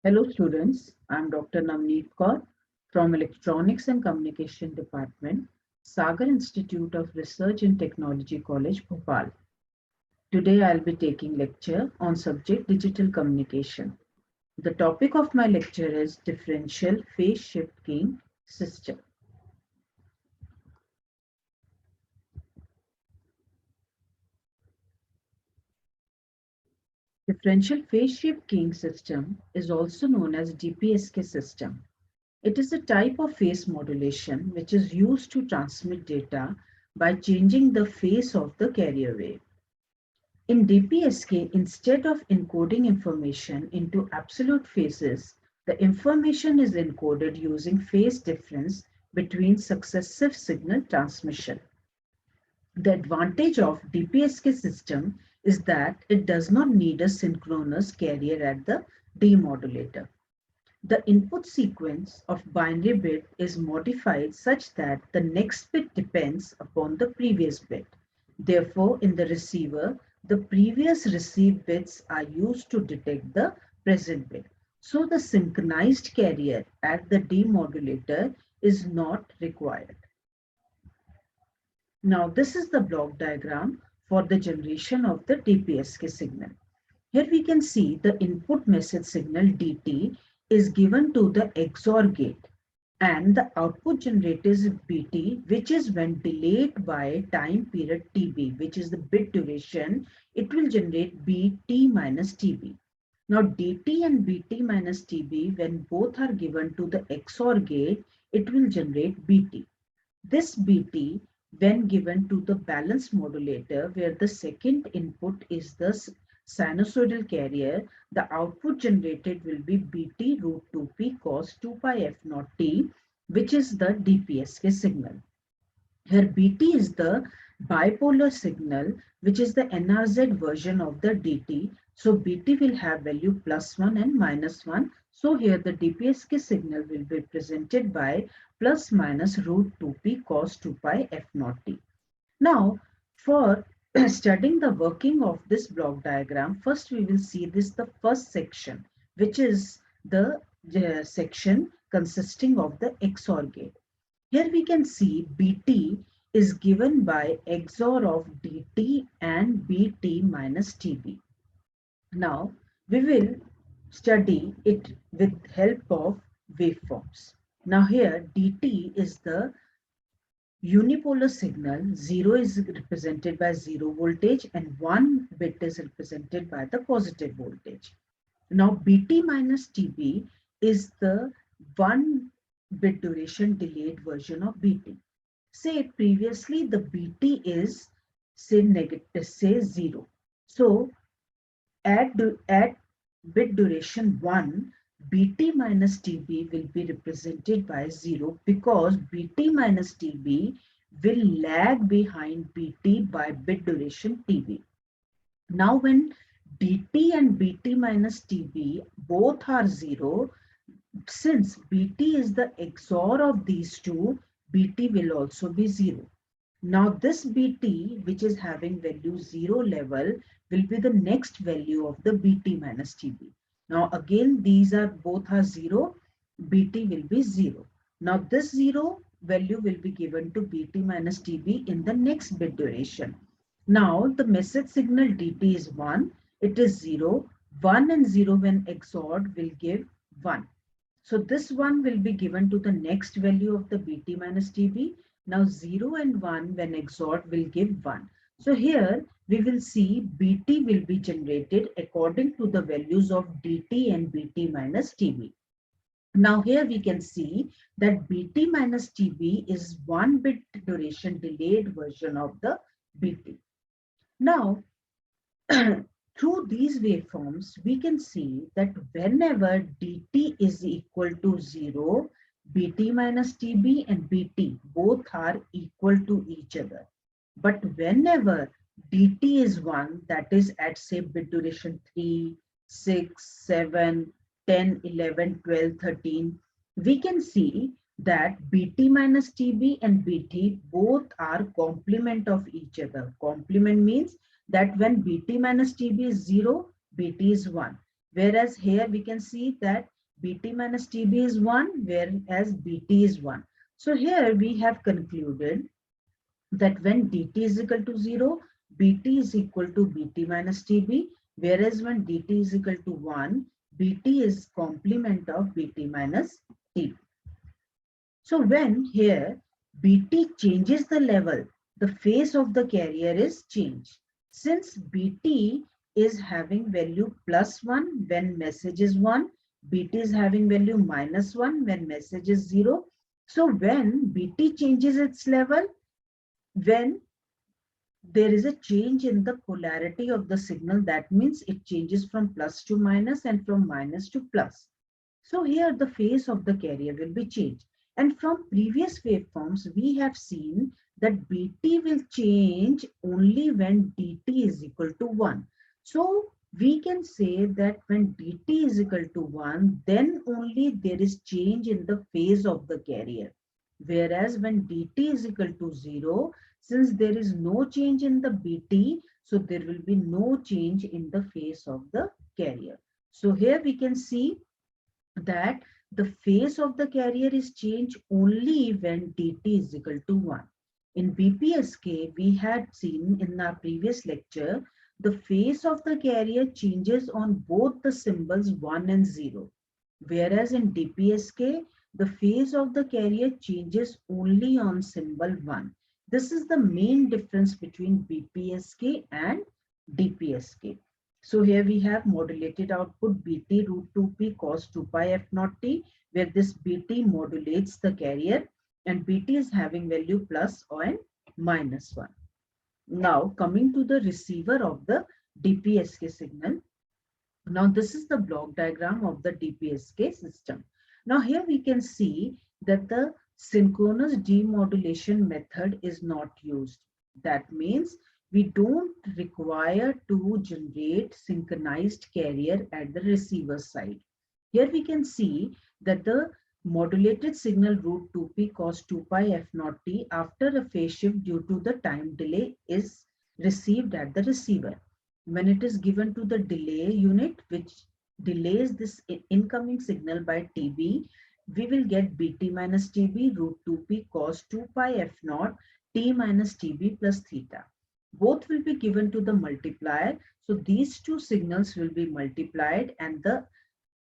Hello students, I am Dr. Navneet Kaur from Electronics and Communication Department, Sagar Institute of Research and Technology College, Bhopal. Today I will be taking lecture on subject digital communication. The topic of my lecture is differential phase shift keying system. Differential phase shift keying system is also known as DPSK system. It is a type of phase modulation which is used to transmit data by changing the phase of the carrier wave. In DPSK, instead of encoding information into absolute phases, the information is encoded using phase difference between successive signal transmission. The advantage of DPSK system is that it does not need a synchronous carrier at the demodulator. The input sequence of binary bit is modified such that the next bit depends upon the previous bit. Therefore, in the receiver, the previous received bits are used to detect the present bit. So the synchronized carrier at the demodulator is not required. Now, this is the block diagram for the generation of the DPSK signal. Here we can see the input message signal DT is given to the XOR gate and the output generated is BT, which is when delayed by time period TB, which is the bit duration, it will generate BT minus TB. Now DT and BT minus TB, when both are given to the XOR gate, it will generate BT. This BT, when given to the balance modulator, where the second input is the sinusoidal carrier, the output generated will be BT root 2p cos 2 pi f naught t, which is the DPSK signal. Here BT is the bipolar signal, which is the NRZ version of the DT. So BT will have value +1 and -1. So here the DPSK signal will be presented by plus minus root 2p cos 2 pi f naught t. Now, for studying the working of this block diagram, first we will see the first section, which is the section consisting of the XOR gate. Here we can see BT is given by XOR of DT and BT minus TB. Now, we will study it with help of waveforms. Now here DT is the unipolar signal. 0 is represented by 0 voltage and 1 bit is represented by the positive voltage. Now BT minus TB is the 1 bit duration delayed version of BT. Say previously the BT is say 0. So at bit duration 1, BT minus TB will be represented by 0 because BT minus TB will lag behind BT by bit duration TB. Now when DT and BT minus TB both are 0, since BT is the XOR of these two, BT will also be 0. Now this BT, which is having value 0 level, will be the next value of the BT minus TB. Now again, these are both are 0, BT will be 0. Now this 0 value will be given to BT minus TB in the next bit duration. Now the message signal DT is 1, it is 0, 1 and 0 when XORed will give 1. So this 1 will be given to the next value of the BT minus TB. Now 0 and 1 when XORed will give 1. So here we will see BT will be generated according to the values of DT and BT minus TB. Now here we can see that BT minus TB is 1 bit duration delayed version of the BT. Now through these waveforms, we can see that whenever DT is equal to 0, BT minus TB and BT both are equal to each other. But whenever DT is 1, that is at say bit duration 3, 6, 7, 10, 11, 12, 13, we can see that BT minus TB and BT both are complement of each other. Complement means that when BT minus TB is 0, BT is 1. Whereas here we can see that BT minus TB is 1, whereas BT is 1. So here we have concluded that when dt is equal to 0, bt is equal to bt minus tb, whereas when dt is equal to 1, bt is complement of bt minus tb. So when here bt changes the level, the phase of the carrier is changed. Since bt is having value plus 1 when message is 1, bt is having value minus 1 when message is 0. So when bt changes its level, when there is a change in the polarity of the signal, that means it changes from plus to minus and from minus to plus. So here the phase of the carrier will be changed. And from previous waveforms, we have seen that BT will change only when DT is equal to 1. So we can say that when DT is equal to 1, then only there is change in the phase of the carrier. Whereas when DT is equal to 0, since there is no change in the BT, so there will be no change in the phase of the carrier. So here we can see that the phase of the carrier is changed only when dt is equal to 1. In BPSK, we had seen in our previous lecture, the phase of the carrier changes on both the symbols 1 and 0. Whereas in DPSK, the phase of the carrier changes only on symbol 1. This is the main difference between BPSK and DPSK. So here we have modulated output BT root 2p cos 2 pi f naught t, where this BT modulates the carrier and BT is having value plus or and minus 1. Now coming to the receiver of the DPSK signal. Now this is the block diagram of the DPSK system. Now here we can see that the synchronous demodulation method is not used. That means we don't require to generate synchronized carrier at the receiver side. Here we can see that the modulated signal root 2p cos 2 pi f naught t after a phase shift due to the time delay is received at the receiver. When it is given to the delay unit, which delays this incoming signal by TB, we will get BT minus TB root 2p cos 2 pi f naught t minus TB plus theta. Both will be given to the multiplier. So these two signals will be multiplied and the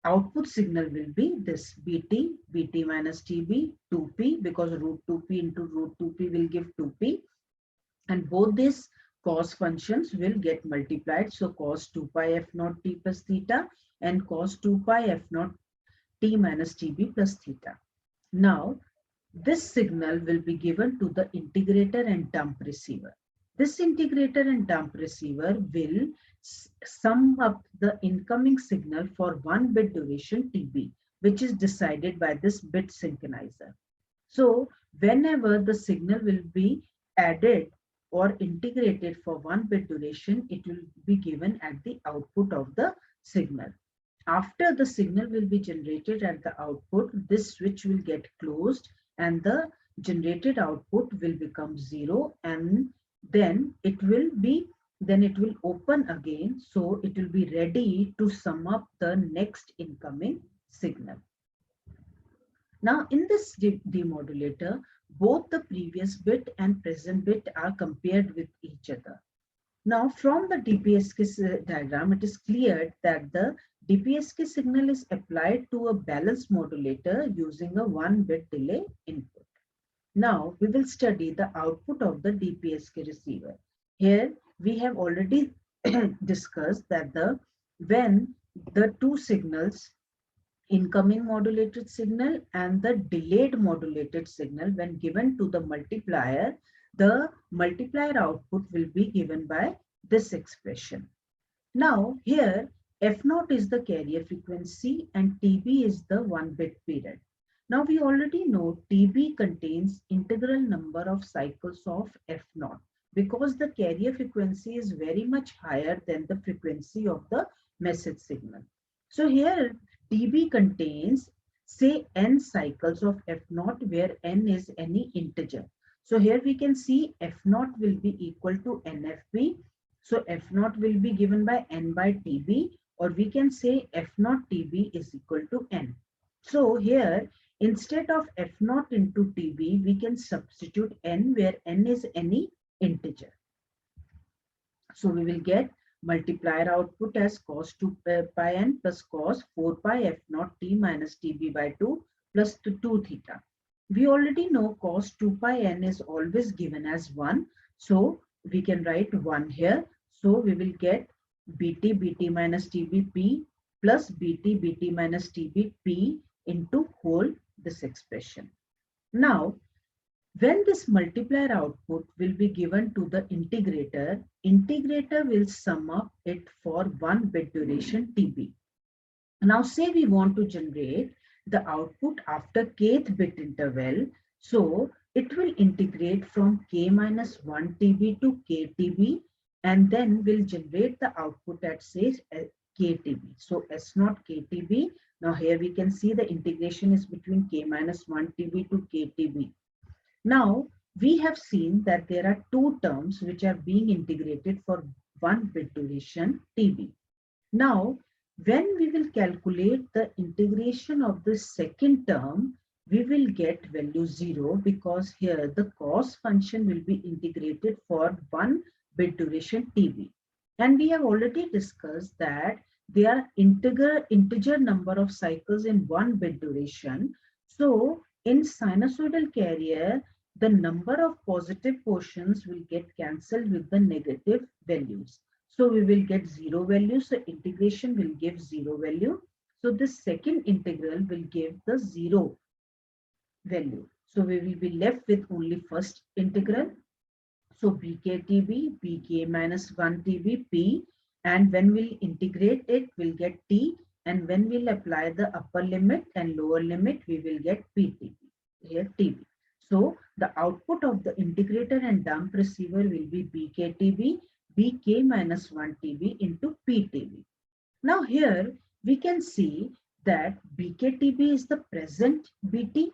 output signal will be this BT minus TB 2p, because root 2p into root 2p will give 2p, and both these cos functions will get multiplied. So cos 2 pi f naught t plus theta and cos 2 pi f naught t minus tb plus theta. Now this signal will be given to the integrator and dump receiver. This integrator and dump receiver will sum up the incoming signal for 1 bit duration TB, which is decided by this bit synchronizer. So whenever the signal will be added or integrated for 1 bit duration, it will be given at the output of the signal. After the signal will be generated at the output, this switch will get closed and the generated output will become 0, and then it will open again. So it will be ready to sum up the next incoming signal. Now in this demodulator, both the previous bit and present bit are compared with each other. Now from the DPSK diagram, it is clear that the DPSK signal is applied to a balanced modulator using a 1 bit delay input. Now we will study the output of the DPSK receiver. Here we have already discussed that when the two signals, incoming modulated signal and the delayed modulated signal, when given to the multiplier output will be given by this expression. Now here f naught is the carrier frequency and TB is the 1 bit period. Now we already know TB contains integral number of cycles of f naught because the carrier frequency is very much higher than the frequency of the message signal. So here TB contains say n cycles of f naught, where n is any integer. So here we can see f naught will be equal to NFB. So f naught will be given by n by TB, or we can say f naught TB is equal to n. So here, instead of f naught into TB, we can substitute n, where n is any integer. So we will get multiplier output as cos 2 pi n plus cos 4 pi f naught t minus TB by 2 plus 2 theta. We already know cos 2 pi n is always given as 1. So we can write 1 here. So we will get bt minus TB p plus bt minus TB p into whole this expression. Now, when this multiplier output will be given to the integrator, integrator will sum up it for 1 bit duration TB. Now say we want to generate the output after kth bit interval. So it will integrate from k minus 1 TB to k TB, and then will generate the output at say k TB. So S naught k TB. Now here we can see the integration is between k minus 1 TB to k TB. Now, we have seen that there are two terms which are being integrated for 1 bit duration TB. Now, when we will calculate the integration of the second term, we will get value 0, because here the cos function will be integrated for 1 bit duration TB. And we have already discussed that there are integer number of cycles in 1 bit duration. So in sinusoidal carrier, the number of positive portions will get cancelled with the negative values. So we will get 0 value. So integration will give 0 value. So the second integral will give the 0 value. So we will be left with only first integral. So bktb, bk minus 1 tb p, and when we'll integrate it, we'll get t, and when we'll apply the upper limit and lower limit, we will get ptb, here tb. So the output of the integrator and dump receiver will be bktb, bk minus 1 tb into ptb. Now here we can see that bktb is the present bt,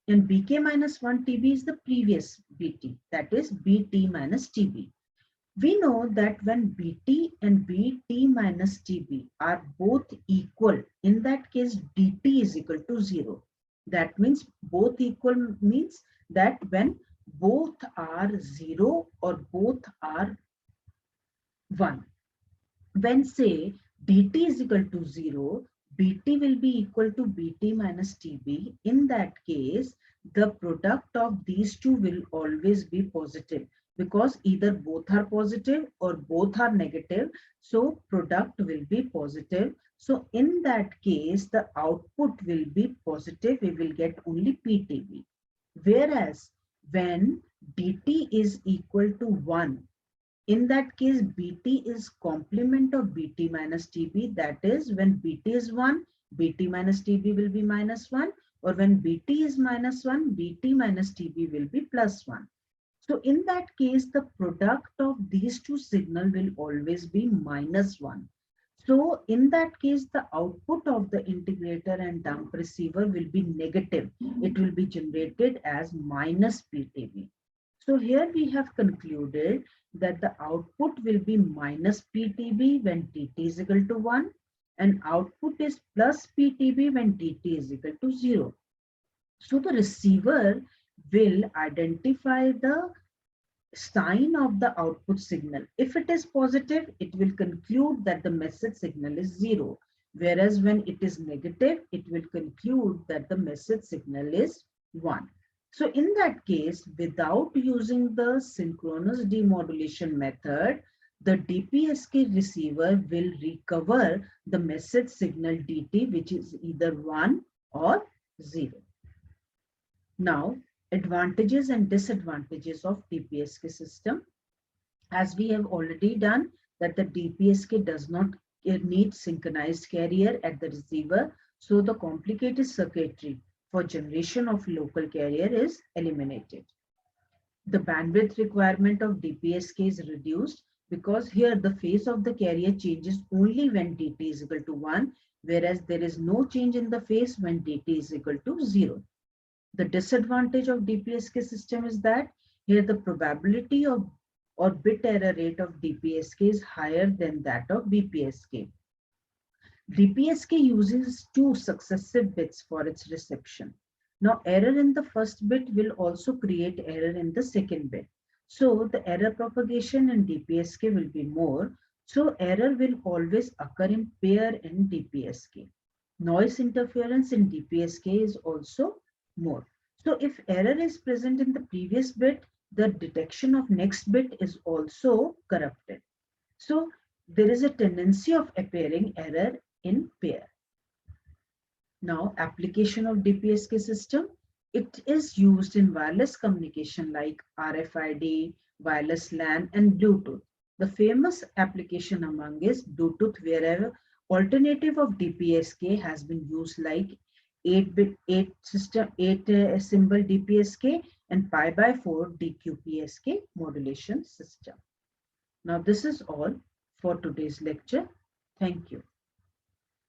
and bk minus 1 tb is the previous bt, that is bt minus tb. We know that when bt and bt minus tb are both equal, in that case dt is equal to 0. That means both equal means that when both are 0 or both are 1. When say dt is equal to 0, bt will be equal to bt minus tb. In that case, the product of these two will always be positive, because either both are positive or both are negative. So product will be positive. So in that case, the output will be positive. We will get only ptb. Whereas when dt is equal to 1, in that case, bt is complement of bt minus tb. That is, when bt is 1, bt minus tb will be minus 1. Or when bt is minus 1, bt minus tb will be plus 1. So in that case, the product of these two signals will always be minus 1. So in that case, the output of the integrator and dump receiver will be negative. It will be generated as minus ptb. So here we have concluded that the output will be minus ptb when dt is equal to 1, and output is plus ptb when dt is equal to 0. So the receiver will identify the sign of the output signal. If it is positive, it will conclude that the message signal is 0. Whereas when it is negative, it will conclude that the message signal is 1. So in that case, without using the synchronous demodulation method, the DPSK receiver will recover the message signal DT, which is either 1 or 0. Now, advantages and disadvantages of DPSK system. As we have already done, that the DPSK does not need synchronized carrier at the receiver, so the complicated circuitry for generation of local carrier is eliminated. The bandwidth requirement of DPSK is reduced, because here the phase of the carrier changes only when dt is equal to 1, whereas there is no change in the phase when dt is equal to 0. The disadvantage of DPSK system is that here the probability of or bit error rate of DPSK is higher than that of BPSK. DPSK uses two successive bits for its reception. Now, error in the first bit will also create error in the second bit. So, the error propagation in DPSK will be more. So, error will always occur in pair in DPSK. Noise interference in DPSK is also more. So, if error is present in the previous bit, the detection of next bit is also corrupted. So, there is a tendency of appearing error in pair. Now, application of DPSK system, it is used in wireless communication like RFID, wireless LAN, and Bluetooth. The famous application among is Bluetooth, wherever alternative of DPSK has been used like 8-bit 8 system 8 symbol DPSK and pi by 4 DQPSK modulation system. Now, this is all for today's lecture. Thank you.